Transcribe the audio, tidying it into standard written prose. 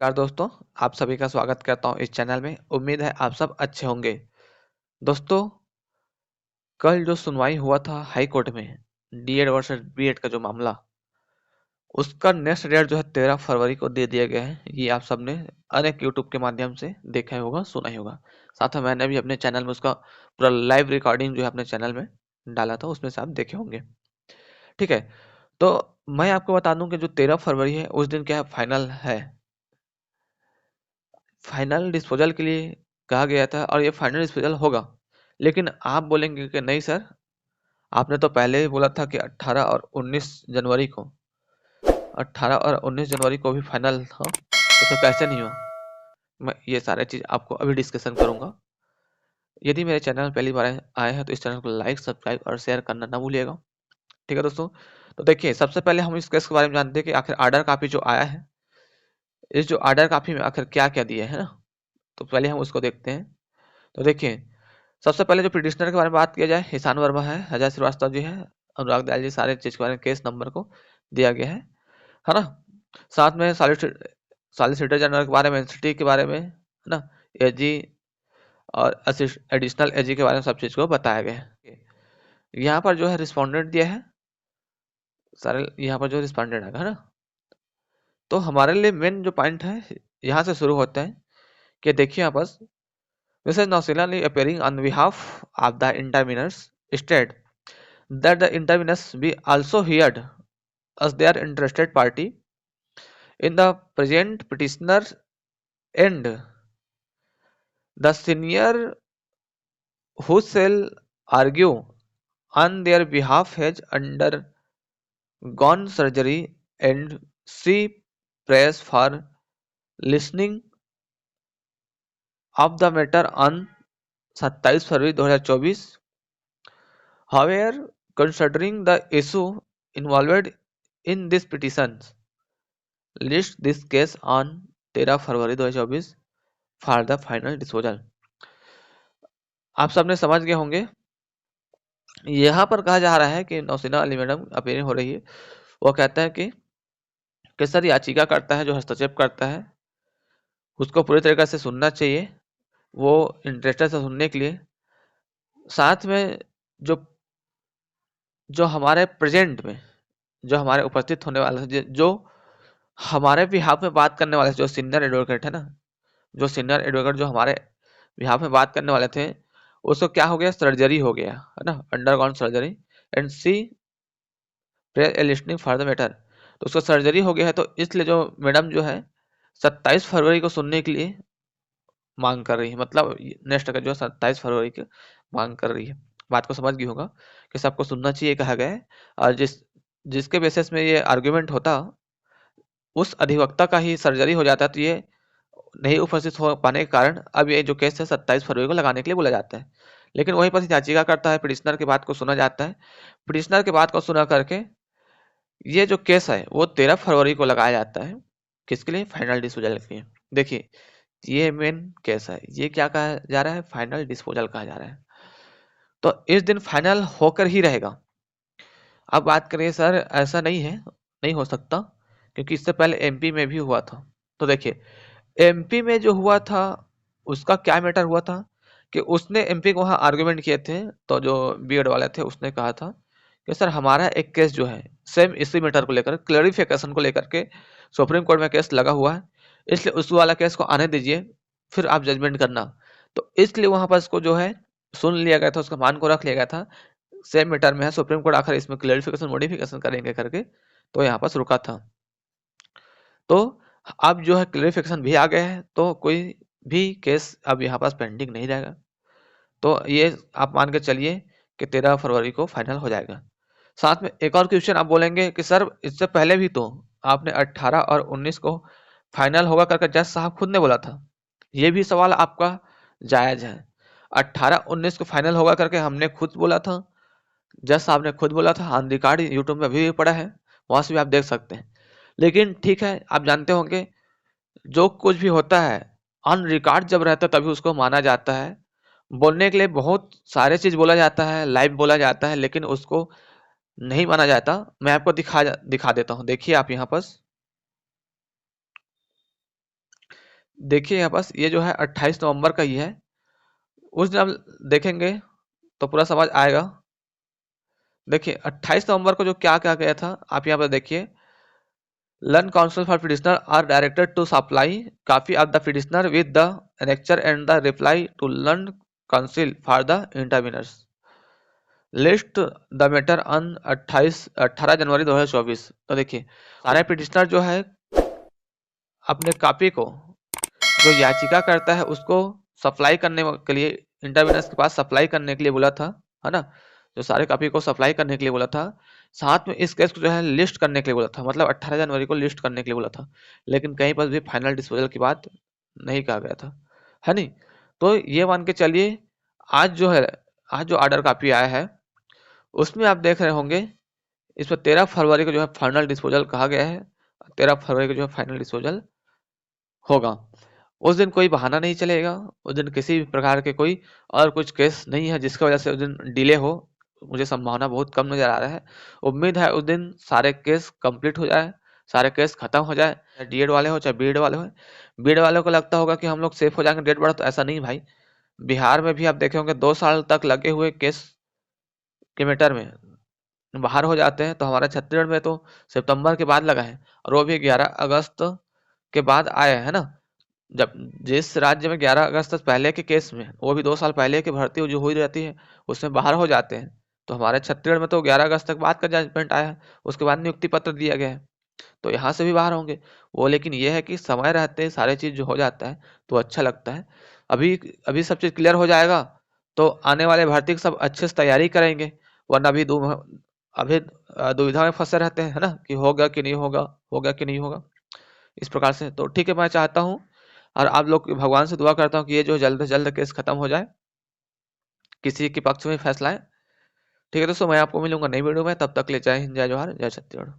नमस्कार दोस्तों, आप सभी का स्वागत करता हूं इस चैनल में। उम्मीद है आप सब अच्छे होंगे। दोस्तों, कल जो सुनवाई हुआ था हाई कोर्ट में डीएड वर्सेस बीएड का जो मामला, उसका नेक्स्ट डेट जो है 13 फरवरी को दे दिया गया है। ये आप सबने अनेक यूट्यूब के माध्यम से देखा ही होगा, सुना ही होगा। साथ में मैंने भी अपने चैनल में उसका पूरा लाइव रिकॉर्डिंग जो है अपने चैनल में डाला था, उसमें से आप देखे होंगे। ठीक है, तो मैं आपको बता दूं कि जो 13 फरवरी है उस दिन क्या है, फाइनल है। फाइनल डिस्पोजल के लिए कहा गया था और ये फाइनल डिस्पोजल होगा। लेकिन आप बोलेंगे कि नहीं सर, आपने तो पहले ही बोला था कि 18 और 19 जनवरी को 18 और 19 जनवरी को भी फाइनल हो, तो फिर कैसे नहीं हुआ। मैं ये सारे चीज़ आपको अभी डिस्कशन करूंगा। यदि मेरे चैनल में पहली बार आए हैं तो इस चैनल को लाइक, सब्सक्राइब और शेयर करना ना भूलिएगा। ठीक है दोस्तों, तो देखिए, सबसे पहले हम इस केस के बारे में जानते हैं कि आखिर आर्डर कॉपी जो आया है, इस जो आर्डर कॉपी में आखिर क्या क्या दिया है ना। तो पहले हम उसको देखते हैं। तो देखिए, सबसे पहले जो पिटिशनर के बारे में बात किया जाए, ईशान वर्मा है, अजय श्रीवास्तव जी है, अनुराग दयाल जी, सारे चीज के बारे में केस नंबर को दिया गया है ना। साथ में सॉलिसिटर जनरल के बारे में, एनसीटी के बारे में, है ना, एजी और एडिशनल एजी के बारे में सब चीज को बताया गया है। यहाँ पर जो है रिस्पोंडेंट दिया है सारे, यहाँ पर जो रिस्पोंडेंट है ना। तो हमारे लिए मेन जो पॉइंट है यहाँ से शुरू होता है कि देखिए यहाँ पर Mrs. Nausilani appearing on behalf of the interveners state that the interveners be also heard as their interested party in the present petitioner and the senior who shall argue on their behalf has undergone surgery and she prays for listening of the matter on 27 February 2024. However, considering the issue involved in this petition, list this case on 13 February 2024 for the final disposal. आप सबने समझ गए होंगे, यहाँ पर कहा जा रहा है कि नौसीना अली मैडम अपीयरिंग हो रही है। वो कहता है कि सर, याचिका करता है जो हस्तक्षेप करता है उसको पूरी तरीके से सुनना चाहिए, वो इंटरेस्टेड से सुनने के लिए। साथ में जो जो हमारे प्रेजेंट में जो हमारे उपस्थित होने वाले थे, जो हमारे बिहाफ में बात करने वाले थे, जो सीनियर एडवोकेट है ना, जो सीनियर एडवोकेट जो हमारे बिहाफ में बात करने वाले थे, उसको क्या हो गया, सर्जरी हो गया है ना, undergone surgery and see listening for the matter. तो उसको सर्जरी हो गया है, तो इसलिए जो मैडम जो है 27 फरवरी को सुनने के लिए मांग कर रही है। मतलब नेक्स्ट का जो 27 फरवरी की मांग कर रही है। बात को समझ गई होगा कि सबको सुनना चाहिए कहा गया है। और जिसके बेसिस में ये आर्ग्यूमेंट होता, उस अधिवक्ता का ही सर्जरी हो जाता है, तो ये नहीं उपस्थित हो पाने के कारण अब ये जो केस है 27 फरवरी को लगाने के लिए बोला जाता है। लेकिन वहीं पर याचिका करता है, पिटिशनर की बात को सुना जाता है। पिटिशनर की बात को सुना करके ये जो केस है वो 13 फरवरी को लगाया जाता है। किसके लिए? फाइनल डिस्पोजल के लिए। देखिए, ये मेन केस है। ये क्या कहा जा रहा है? फाइनल डिस्पोजल कहा जा रहा है। तो इस दिन फाइनल होकर ही रहेगा। अब बात करें सर, ऐसा नहीं है, नहीं हो सकता, क्योंकि इससे पहले एमपी में भी हुआ था। तो देखिए, एमपी में जो हुआ था उसका क्या मैटर हुआ था कि उसने एमपी को वहाँ आर्गुमेंट किए थे। तो जो बीएड वाले थे उसने कहा था कि सर, हमारा एक केस जो है सेम इसी मैटर को लेकर, क्लैरिफिकेशन को लेकर के सुप्रीम कोर्ट में केस लगा हुआ है, इसलिए उस वाला केस को आने दीजिए, फिर आप जजमेंट करना। तो इसलिए वहां पर इसको जो है सुन लिया गया था, उसका मान को रख लिया गया था। सेम मैटर में है, सुप्रीम कोर्ट आखिर इसमें क्लैरिफिकेशन मॉडिफिकेशन करेंगे करके, तो यहाँ पर रुका था। तो अब जो है क्लैरिफिकेशन भी आ गया है, तो कोई भी केस अब यहाँ पास पेंडिंग नहीं रहेगा। तो ये आप मान के चलिए कि 13 फरवरी को फाइनल हो जाएगा। साथ में एक और क्वेश्चन आप बोलेंगे कि सर, इससे पहले भी तो आपने 18 और 19 को फाइनल होगा करके जज साहब खुद ने बोला था। ये भी सवाल आपका जायज है। 18-19 को फाइनल होगा करके हमने खुद बोला था, जज साहब ने खुद बोला था, ऑन रिकॉर्ड यूट्यूब में अभी भी पड़ा है, वहां से भी आप देख सकते हैं। लेकिन ठीक है, आप जानते होंगे जो कुछ भी होता है ऑन रिकॉर्ड जब रहता है तभी उसको माना जाता है। बोलने के लिए बहुत सारे चीज बोला जाता है, लाइव बोला जाता है, लेकिन उसको नहीं माना जाता। मैं आपको दिखा देता हूँ। देखिए आप यहाँ पर देखिए यहाँ पास ये जो है 28 नवंबर का ही है। उस दिन आप देखेंगे तो पूरा समझ आएगा। देखिए 28 नवंबर को जो क्या क्या गया था आप यहाँ पर देखिए, Learn counsel for petitioner are directed to supply copy of the petitioner with the annexure and the reply to learned counsel for the interveners. List the matter on 18 जनवरी 2024। तो देखिए सारे पिटिशनर जो है अपने कॉपी को जो याचिका करता है उसको सप्लाई करने के लिए इंटरवेनर्स के पास सप्लाई करने के लिए बोला था, है ना। जो सारे कॉपी को सप्लाई करने के लिए बोला था, साथ में इस केस को जो है लिस्ट करने के लिए बोला था, मतलब 18 जनवरी को लिस्ट करने के लिए बोला था। लेकिन कहीं पर भी फाइनल डिस्पोजल की बात नहीं कहा गया था, है नहीं। तो ये मान के चलिए आज जो है, आज जो ऑर्डर कॉपी आया है उसमें आप देख रहे होंगे इस पर 13 फरवरी को जो है फाइनल डिस्पोजल कहा गया है। 13 फरवरी को जो है फाइनल डिस्पोजल होगा। उस दिन कोई बहाना नहीं चलेगा, उस दिन किसी भी प्रकार के कोई और कुछ केस नहीं है जिसकी वजह से उस दिन डिले हो। मुझे संभावना बहुत कम नजर आ रहा है। उम्मीद है उस दिन सारे केस कंप्लीट हो जाए, सारे केस खत्म हो जाए, चाहे डीएड वाले हो चाहे बीएड वाले हो। बीएड वालों को लगता होगा कि हम लोग सेफ हो जाएंगे डेट बढ़ा, तो ऐसा नहीं भाई। बिहार में भी आप देखे होंगे 2 साल तक लगे हुए केस के मैटर में बाहर हो जाते हैं। तो हमारा छत्तीसगढ़ में तो सितंबर के बाद लगा है और वो भी 11 अगस्त के बाद आए है ना। जब जिस राज्य में 11 अगस्त पहले के केस में, वो भी 2 साल पहले की भर्ती जो हुई रहती है उसमें बाहर हो जाते हैं। तो हमारे छत्तीसगढ़ में तो 11 अगस्त तक बाद का जजमेंट आया है, उसके बाद नियुक्ति पत्र दिया गया है। तो यहाँ से भी बाहर होंगे वो। लेकिन ये है कि समय रहते सारे चीज जो हो जाता है तो अच्छा लगता है। अभी अभी सब चीज क्लियर हो जाएगा तो आने वाले भर्ती की सब अच्छे से तैयारी करेंगे। वरना अभी दुविधा में फंसे रहते हैं, है ना, कि होगा कि नहीं होगा, होगा कि नहीं होगा, इस प्रकार से। तो ठीक है, मैं चाहता हूँ और आप लोग भगवान से दुआ करता हूँ कि ये जो जल्द से जल्द केस खत्म हो जाए, किसी के पक्ष में फैसला है। ठीक है दोस्तों, मैं आपको मिलूंगा नई वीडियो में। तब तक ले जय हिंद, जय जवाहर, जय छत्तीसगढ़।